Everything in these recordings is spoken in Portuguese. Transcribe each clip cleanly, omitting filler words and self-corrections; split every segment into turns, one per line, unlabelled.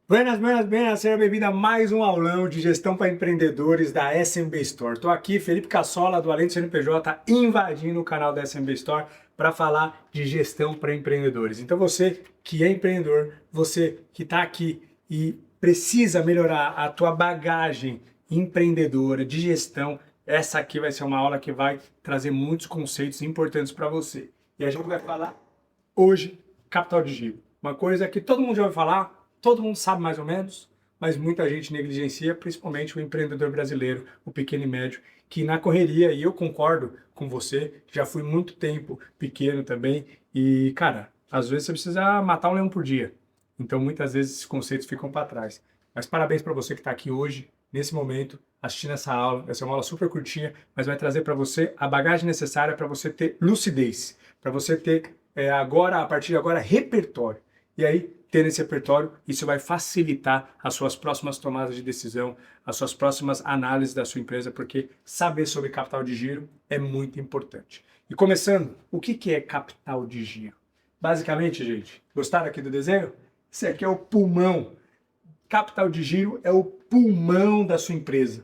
Buenas, buenas, buenas, seja bem-vindo a mais um aulão de gestão para empreendedores da SMB Store. Estou aqui, Felipe Cassola, do Além do CNPJ, invadindo o canal da SMB Store para falar de gestão para empreendedores. Então você que é empreendedor, você que está aqui e precisa melhorar a tua bagagem empreendedora de gestão, essa aqui vai ser uma aula que vai trazer muitos conceitos importantes para você. E a gente vai falar hoje capital de giro. Uma coisa que todo mundo já ouviu falar, todo mundo sabe mais ou menos, mas muita gente negligencia, principalmente o empreendedor brasileiro, o pequeno e médio, que na correria, e eu concordo com você, já fui muito tempo pequeno também, e cara, às vezes você precisa matar um leão por dia. Então muitas vezes esses conceitos ficam para trás. Mas parabéns para você que está aqui hoje, nesse momento, assistindo essa aula. Essa é uma aula super curtinha, mas vai trazer para você a bagagem necessária para você ter lucidez, para você ter agora, a partir de agora, repertório. E aí, tendo esse repertório, isso vai facilitar as suas próximas tomadas de decisão, as suas próximas análises da sua empresa, porque saber sobre capital de giro é muito importante. E começando, o que é capital de giro? Basicamente, gente, gostaram aqui do desenho? Esse aqui é o pulmão. Capital de giro é o pulmão da sua empresa.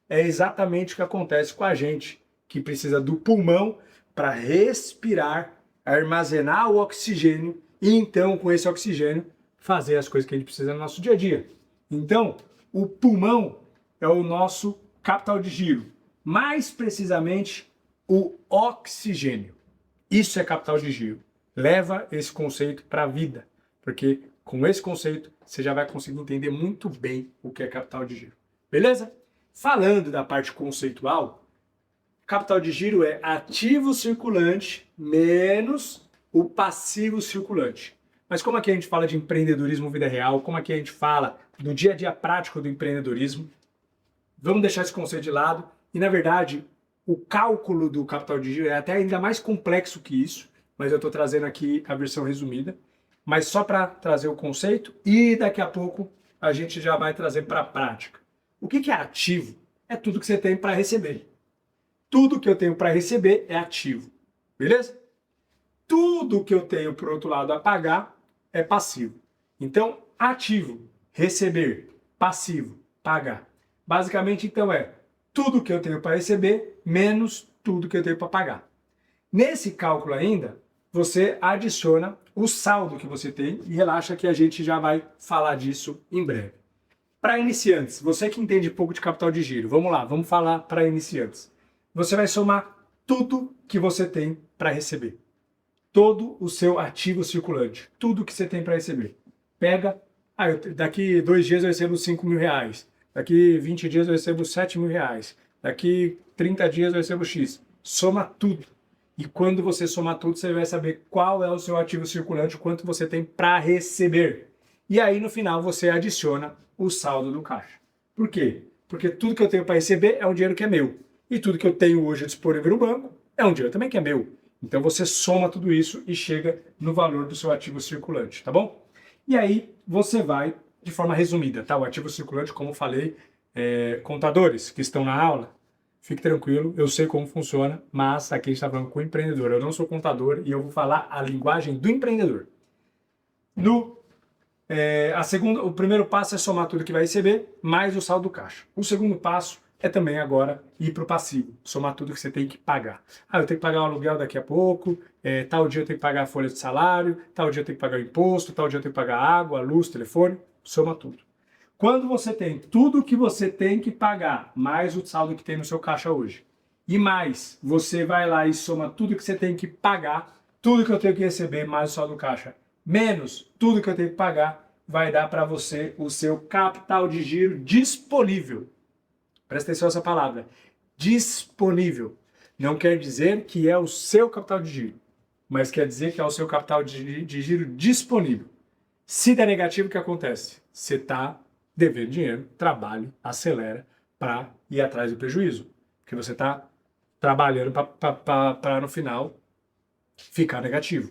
É exatamente o que acontece com a gente, que precisa do pulmão para respirar, armazenar o oxigênio e então, com esse oxigênio, fazer as coisas que a gente precisa no nosso dia a dia. Então, o pulmão é o nosso capital de giro. Mais precisamente, o oxigênio. Isso é capital de giro. Leva esse conceito para a vida, porque com esse conceito você já vai conseguir entender muito bem o que é capital de giro. Beleza? Falando da parte conceitual, capital de giro é ativo circulante menos o passivo circulante. Mas como aqui a gente fala de empreendedorismo vida real, como aqui a gente fala do dia a dia prático do empreendedorismo, vamos deixar esse conceito de lado. E na verdade, o cálculo do capital de giro é até ainda mais complexo que isso, mas eu estou trazendo aqui a versão resumida. Mas só para trazer o conceito e daqui a pouco a gente já vai trazer para a prática. O que é ativo? É tudo que você tem para receber. Tudo que eu tenho para receber é ativo. Beleza? Tudo que eu tenho, por outro lado, a pagar é passivo. Então, ativo, receber, passivo, pagar. Basicamente, então, é tudo que eu tenho para receber menos tudo que eu tenho para pagar. Nesse cálculo ainda, você adiciona o saldo que você tem e relaxa que a gente já vai falar disso em breve. Para iniciantes, você que entende pouco de capital de giro, vamos lá, vamos falar para iniciantes. Você vai somar tudo que você tem para receber. Todo o seu ativo circulante, tudo que você tem para receber. Pega, daqui 2 dias eu recebo 5 mil reais, daqui 20 dias eu recebo 7 mil reais, daqui 30 dias eu recebo X. Soma tudo. E quando você somar tudo, você vai saber qual é o seu ativo circulante, quanto você tem para receber. E aí no final você adiciona o saldo do caixa. Por quê? Porque tudo que eu tenho para receber é um dinheiro que é meu. E tudo que eu tenho hoje disponível no banco é um dinheiro também que é meu. Então você soma tudo isso e chega no valor do seu ativo circulante, tá bom? E aí você vai, de forma resumida, tá? O ativo circulante, como eu falei, contadores que estão na aula, fique tranquilo, eu sei como funciona, mas aqui a gente está falando com o empreendedor. Eu não sou contador e eu vou falar a linguagem do empreendedor. O primeiro passo é somar tudo que vai receber, mais o saldo do caixa. O segundo passo é também agora ir para o passivo, somar tudo que você tem que pagar. Eu tenho que pagar o aluguel daqui a pouco, tal dia eu tenho que pagar a folha de salário, tal dia eu tenho que pagar o imposto, tal dia eu tenho que pagar água, luz, telefone, soma tudo. Quando você tem tudo que você tem que pagar, mais o saldo que tem no seu caixa hoje, e mais você vai lá e soma tudo que você tem que pagar, tudo que eu tenho que receber, mais o saldo do caixa, menos tudo que eu tenho que pagar, vai dar para você o seu capital de giro disponível. Presta atenção nessa palavra. Disponível. Não quer dizer que é o seu capital de giro, mas quer dizer que é o seu capital de giro disponível. Se der negativo, o que acontece? Você está devendo dinheiro, trabalhe, acelera para ir atrás do prejuízo. Porque você está trabalhando para no final ficar negativo.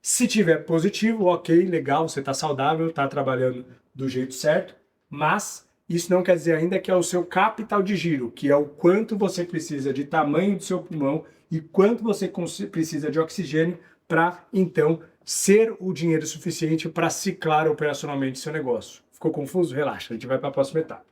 Se tiver positivo, ok, legal, você está saudável, está trabalhando do jeito certo, mas isso não quer dizer ainda que é o seu capital de giro, que é o quanto você precisa de tamanho do seu pulmão e quanto você precisa de oxigênio para, então, ser o dinheiro suficiente para ciclar operacionalmente seu negócio. Ficou confuso? Relaxa, a gente vai para a próxima etapa.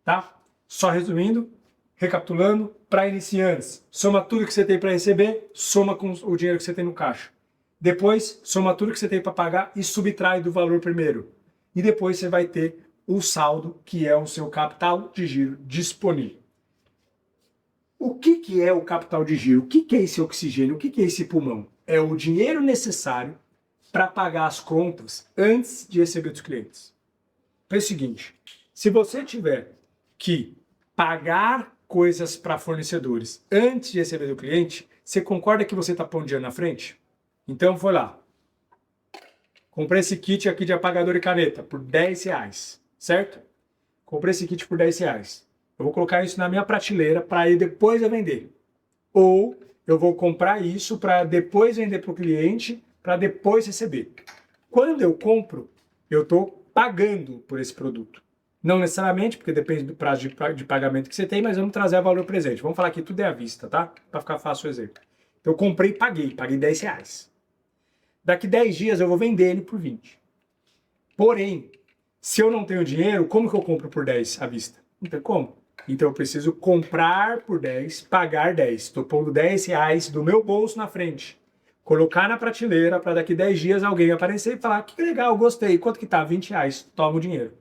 Tá? Só resumindo, recapitulando, para iniciantes, soma tudo que você tem para receber, soma com o dinheiro que você tem no caixa. Depois, soma tudo que você tem para pagar e subtrai do valor primeiro. E depois você vai ter o saldo, que é o seu capital de giro disponível. O que é o capital de giro? O que é esse oxigênio? O que é esse pulmão? É o dinheiro necessário para pagar as contas antes de receber dos clientes. É o seguinte, se você tiver que pagar coisas para fornecedores antes de receber do cliente, você concorda que você está pondo dinheiro na frente? Então foi lá. Comprei esse kit aqui de apagador e caneta por R$10, certo? Comprei esse kit por R$10. Eu vou colocar isso na minha prateleira para ir depois eu vender. Ou eu vou comprar isso para depois vender para o cliente, para depois receber. Quando eu compro, eu estou pagando por esse produto. Não necessariamente, porque depende do prazo de pagamento que você tem, mas vamos trazer valor presente. Vamos falar que tudo é à vista, tá? Para ficar fácil o exemplo. Então eu comprei e paguei R$10. Daqui 10 dias eu vou vender ele por 20. Porém, se eu não tenho dinheiro, como que eu compro por 10 à vista? Não tem como. Então eu preciso comprar por 10, pagar 10. Estou pondo R$10 do meu bolso na frente. Colocar na prateleira para daqui 10 dias alguém aparecer e falar: que legal, gostei. Quanto que tá? R$20. Toma o dinheiro.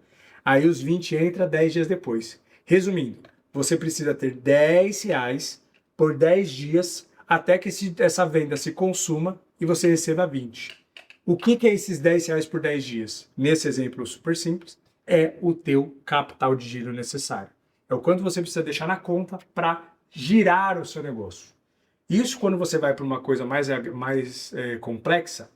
Aí os 20 entra 10 dias depois. Resumindo, você precisa ter R$10 por 10 dias até que essa venda se consuma e você receba 20. O que é esses R$10 por 10 dias? Nesse exemplo super simples, é o teu capital de giro necessário. É o quanto você precisa deixar na conta para girar o seu negócio. Isso quando você vai para uma coisa mais complexa,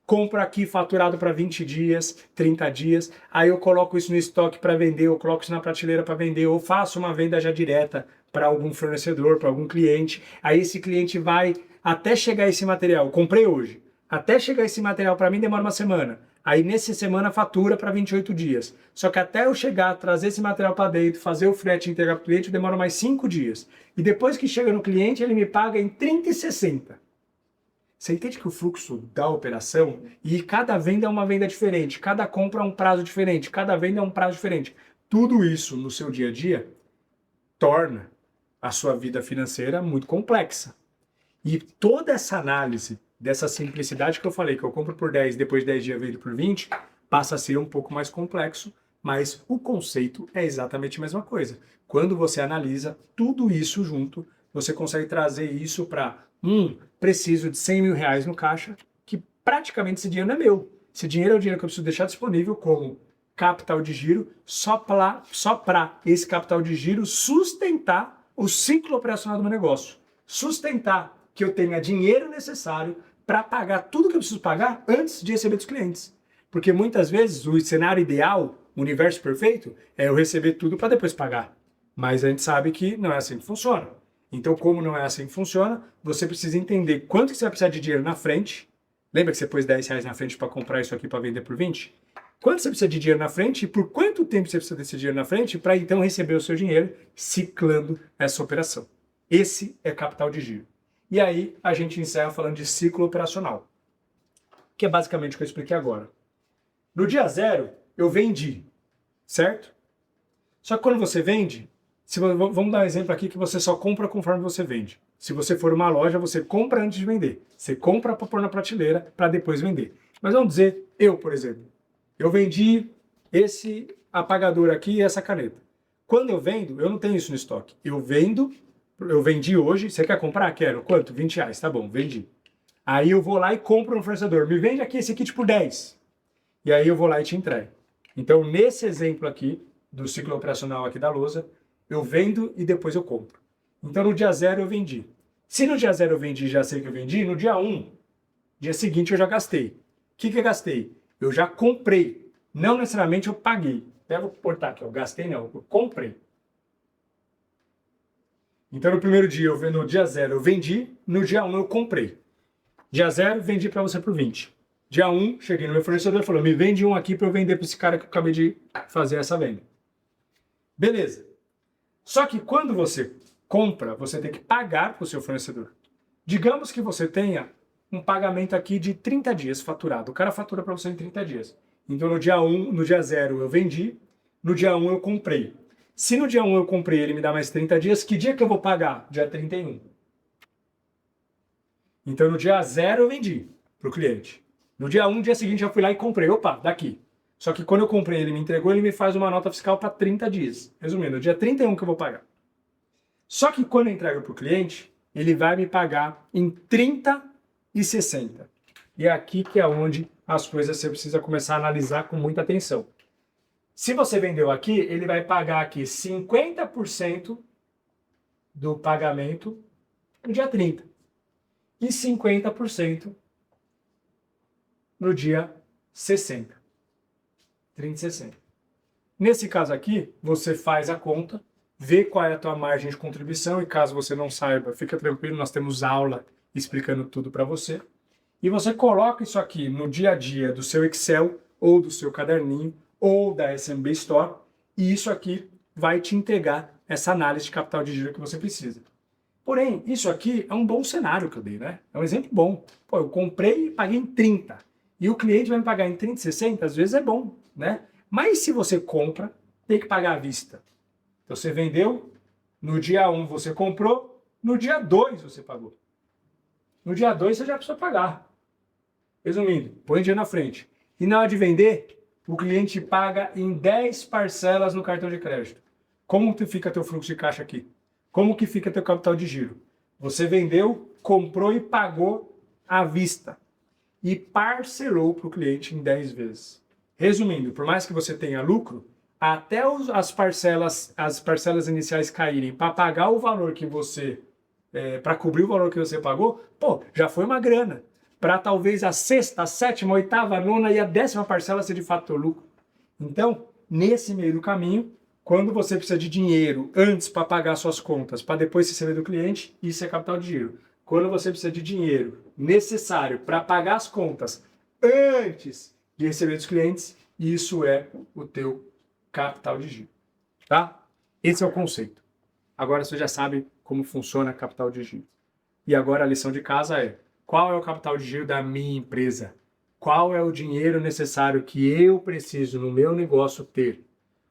compro aqui faturado para 20 dias, 30 dias, aí eu coloco isso no estoque para vender, eu coloco isso na prateleira para vender, ou faço uma venda já direta para algum fornecedor, para algum cliente, aí esse cliente vai até chegar esse material, eu comprei hoje, até chegar esse material para mim demora uma semana, aí nessa semana fatura para 28 dias, só que até eu chegar, trazer esse material para dentro, fazer o frete e entregar para o cliente, demora mais 5 dias, e depois que chega no cliente, ele me paga em 30 e 60. Você entende que o fluxo da operação, e cada venda é uma venda diferente, cada compra é um prazo diferente, cada venda é um prazo diferente. Tudo isso no seu dia a dia torna a sua vida financeira muito complexa. E toda essa análise dessa simplicidade que eu falei, que eu compro por 10, depois de 10 dias vendo por 20, passa a ser um pouco mais complexo, mas o conceito é exatamente a mesma coisa. Quando você analisa tudo isso junto, você consegue trazer isso para preciso de R$100 mil no caixa, que praticamente esse dinheiro não é meu. Esse dinheiro é o dinheiro que eu preciso deixar disponível como capital de giro, só para esse capital de giro sustentar o ciclo operacional do meu negócio. Sustentar que eu tenha dinheiro necessário para pagar tudo que eu preciso pagar antes de receber dos clientes. Porque muitas vezes o cenário ideal, o universo perfeito, é eu receber tudo para depois pagar. Mas a gente sabe que não é assim que funciona. Então, como não é assim que funciona, você precisa entender quanto que você vai precisar de dinheiro na frente. Lembra que você pôs R$10 na frente para comprar isso aqui para vender por 20? Quanto você precisa de dinheiro na frente e por quanto tempo você precisa desse dinheiro na frente para então receber o seu dinheiro ciclando essa operação. Esse é capital de giro. E aí a gente encerra falando de ciclo operacional, que é basicamente o que eu expliquei agora. No dia 0, eu vendi, certo? Só que quando você vende, vamos dar um exemplo aqui que você só compra conforme você vende. Se você for uma loja, você compra antes de vender. Você compra para pôr na prateleira para depois vender. Mas vamos dizer, eu, por exemplo, eu vendi esse apagador aqui e essa caneta. Quando eu vendo, eu não tenho isso no estoque. Eu vendi hoje, você quer comprar? Quero. Quanto? R$20, tá bom, vendi. Aí eu vou lá e compro no fornecedor. Me vende aqui esse kit por 10. E aí eu vou lá e te entrego. Então, nesse exemplo aqui, do ciclo operacional aqui da lousa, eu vendo e depois eu compro. Então, no dia 0 eu vendi. Se no dia 0 eu vendi e já sei que eu vendi, no dia 1, dia seguinte eu já gastei. O que eu gastei? Eu já comprei. Não necessariamente eu paguei. Até vou portar aqui, eu gastei não, eu comprei. Então, no primeiro dia, no dia 0 eu vendi, no dia 1 eu comprei. Dia 0, vendi para você por 20. Dia 1, cheguei no meu fornecedor e falou, me vende um aqui para eu vender para esse cara que eu acabei de fazer essa venda. Beleza. Só que quando você compra, você tem que pagar para o seu fornecedor. Digamos que você tenha um pagamento aqui de 30 dias faturado. O cara fatura para você em 30 dias. Então no dia 1, no dia 0 eu vendi, no dia 1 eu comprei. Se no dia 1 eu comprei, ele me dá mais 30 dias, que dia que eu vou pagar? Dia 31. Então no dia 0 eu vendi para o cliente. No dia 1, dia seguinte, eu fui lá e comprei. Opa, daqui. Só que quando eu comprei, ele me entregou, ele me faz uma nota fiscal para 30 dias. Resumindo, no dia 31 que eu vou pagar. Só que quando eu entrego para o cliente, ele vai me pagar em 30 e 60. E é aqui que é onde as coisas você precisa começar a analisar com muita atenção. Se você vendeu aqui, ele vai pagar aqui 50% do pagamento no dia 30 e 50% no dia 60. 30 e 60. Nesse caso aqui, você faz a conta, vê qual é a tua margem de contribuição e caso você não saiba, fica tranquilo, nós temos aula explicando tudo para você. E você coloca isso aqui no dia a dia do seu Excel ou do seu caderninho ou da SMB Store e isso aqui vai te entregar essa análise de capital de giro que você precisa. Porém, isso aqui é um bom cenário que eu dei, né? É um exemplo bom. Pô, eu comprei e paguei em 30 e o cliente vai me pagar em 30 e 60, às vezes é bom, né? Mas se você compra, tem que pagar à vista. Então você vendeu, no dia 1 você comprou, no dia 2 você pagou. No dia 2 você já precisa pagar. Resumindo, põe dinheiro na frente. E na hora de vender, o cliente paga em 10 parcelas no cartão de crédito. Como que fica teu fluxo de caixa aqui? Como que fica teu capital de giro? Você vendeu, comprou e pagou à vista. E parcelou para o cliente em 10 vezes. Resumindo, por mais que você tenha lucro, até as parcelas iniciais caírem para pagar o valor que você, para cobrir o valor que você pagou, pô, já foi uma grana. Para talvez a sexta, a sétima, a oitava, a nona e a 10ª parcela ser de fato teu lucro. Então, nesse meio do caminho, quando você precisa de dinheiro antes para pagar suas contas, para depois receber do cliente, isso é capital de giro. Quando você precisa de dinheiro necessário para pagar as contas antes de receber dos clientes, isso é o teu capital de giro, tá? Esse é o conceito. Agora você já sabe como funciona capital de giro. E agora a lição de casa é: qual é o capital de giro da minha empresa? Qual é o dinheiro necessário que eu preciso no meu negócio ter?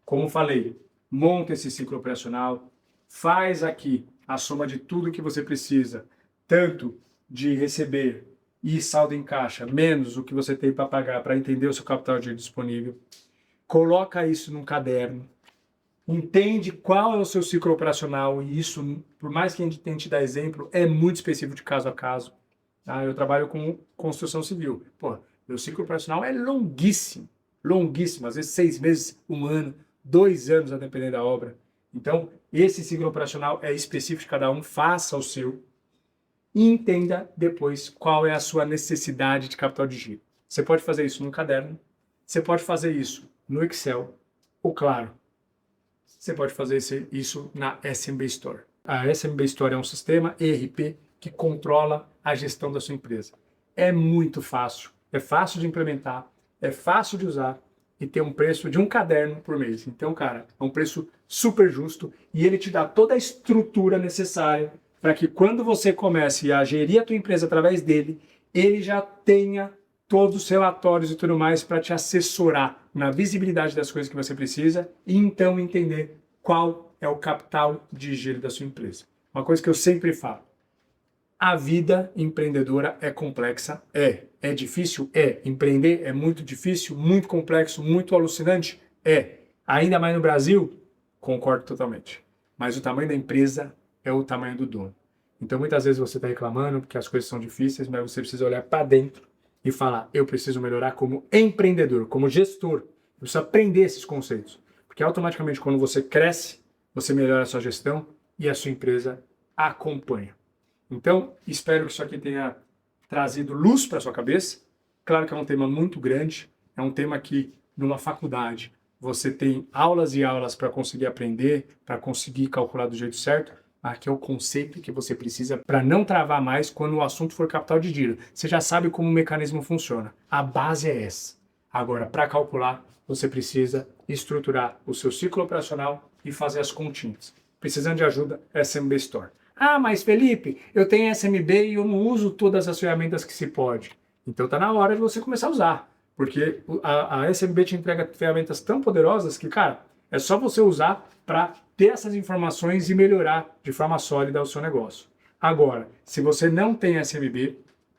Como falei, monta esse ciclo operacional, faz aqui a soma de tudo que você precisa, tanto de receber e saldo em caixa, menos o que você tem para pagar para entender o seu capital de giro disponível. Coloca isso num caderno, entende qual é o seu ciclo operacional e isso, por mais que a gente tente dar exemplo, é muito específico de caso a caso. Tá? Eu trabalho com construção civil. Pô, meu ciclo operacional é longuíssimo, longuíssimo, às vezes 6 meses, 1 ano, 2 anos a depender da obra. Então, esse ciclo operacional é específico de cada um, faça o seu e entenda depois qual é a sua necessidade de capital de giro. Você pode fazer isso no caderno, você pode fazer isso no Excel, ou claro, você pode fazer isso na SMB Store. A SMB Store é um sistema ERP que controla a gestão da sua empresa. É muito fácil, é fácil de implementar, é fácil de usar e tem um preço de um caderno por mês. Então, cara, é um preço super justo e ele te dá toda a estrutura necessária para que quando você comece a gerir a tua empresa através dele, ele já tenha todos os relatórios e tudo mais para te assessorar na visibilidade das coisas que você precisa e então entender qual é o capital de giro da sua empresa. Uma coisa que eu sempre falo: a vida empreendedora é complexa? É difícil? Empreender é muito difícil, muito complexo, muito alucinante? Ainda mais no Brasil? Concordo totalmente. Mas o tamanho da empresa é o tamanho do dono. Então muitas vezes você está reclamando porque as coisas são difíceis, mas você precisa olhar para dentro e falar: eu preciso melhorar como empreendedor, como gestor. Eu preciso aprender esses conceitos. Porque automaticamente quando você cresce, você melhora a sua gestão e a sua empresa acompanha. Então, espero que isso aqui tenha trazido luz para a sua cabeça. Claro que é um tema muito grande, é um tema que numa faculdade você tem aulas e aulas para conseguir aprender, para conseguir calcular do jeito certo. Aqui é o conceito que você precisa para não travar mais quando o assunto for capital de giro. Você já sabe como o mecanismo funciona. A base é essa. Agora, para calcular, você precisa estruturar o seu ciclo operacional e fazer as continhas. Precisando de ajuda, SMB Store. Ah, mas Felipe, eu tenho SMB e eu não uso todas as ferramentas que se pode. Então tá na hora de você começar a usar. Porque a SMB te entrega ferramentas tão poderosas que, cara, é só você usar para ter essas informações e melhorar de forma sólida o seu negócio. Agora, se você não tem SMB,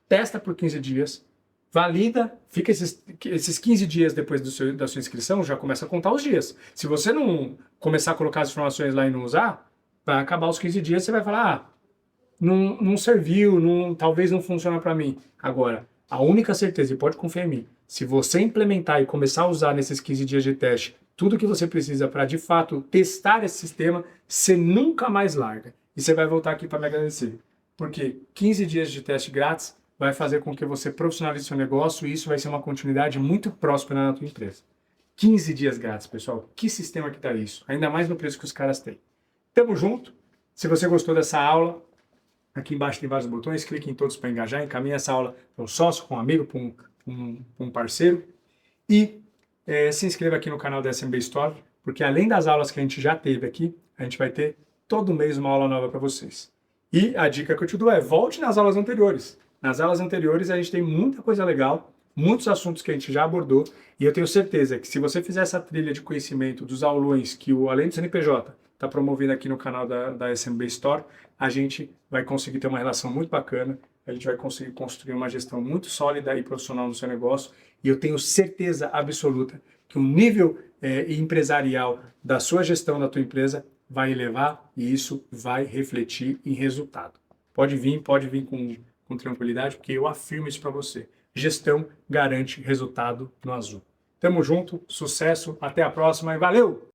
testa por 15 dias, valida, fica esses 15 dias depois da sua inscrição, já começa a contar os dias. Se você não começar a colocar as informações lá e não usar, vai acabar os 15 dias, você vai falar, não serviu, talvez não funcione para mim. Agora, a única certeza, e pode confiar em mim, se você implementar e começar a usar nesses 15 dias de teste tudo que você precisa para, de fato, testar esse sistema, você nunca mais larga. E você vai voltar aqui para me agradecer. Porque 15 dias de teste grátis vai fazer com que você profissionalize seu negócio e isso vai ser uma continuidade muito próspera na tua empresa. 15 dias grátis, pessoal. Que sistema que tá isso? Ainda mais no preço que os caras têm. Tamo junto. Se você gostou dessa aula, aqui embaixo tem vários botões, clique em todos para engajar, encaminhe essa aula para um sócio, para um amigo, para um parceiro. E se inscreva aqui no canal da SMB Store, porque além das aulas que a gente já teve aqui, a gente vai ter todo mês uma aula nova para vocês. E a dica que eu te dou é, volte nas aulas anteriores. Nas aulas anteriores a gente tem muita coisa legal, muitos assuntos que a gente já abordou, e eu tenho certeza que se você fizer essa trilha de conhecimento dos aulões que o Além do CNPJ está promovendo aqui no canal da SMB Store, a gente vai conseguir ter uma relação muito bacana, a gente vai conseguir construir uma gestão muito sólida e profissional no seu negócio, e eu tenho certeza absoluta que o nível empresarial da sua gestão da tua empresa vai elevar e isso vai refletir em resultado. Pode vir com tranquilidade, porque eu afirmo isso para você. Gestão garante resultado no azul. Tamo junto, sucesso, até a próxima e valeu!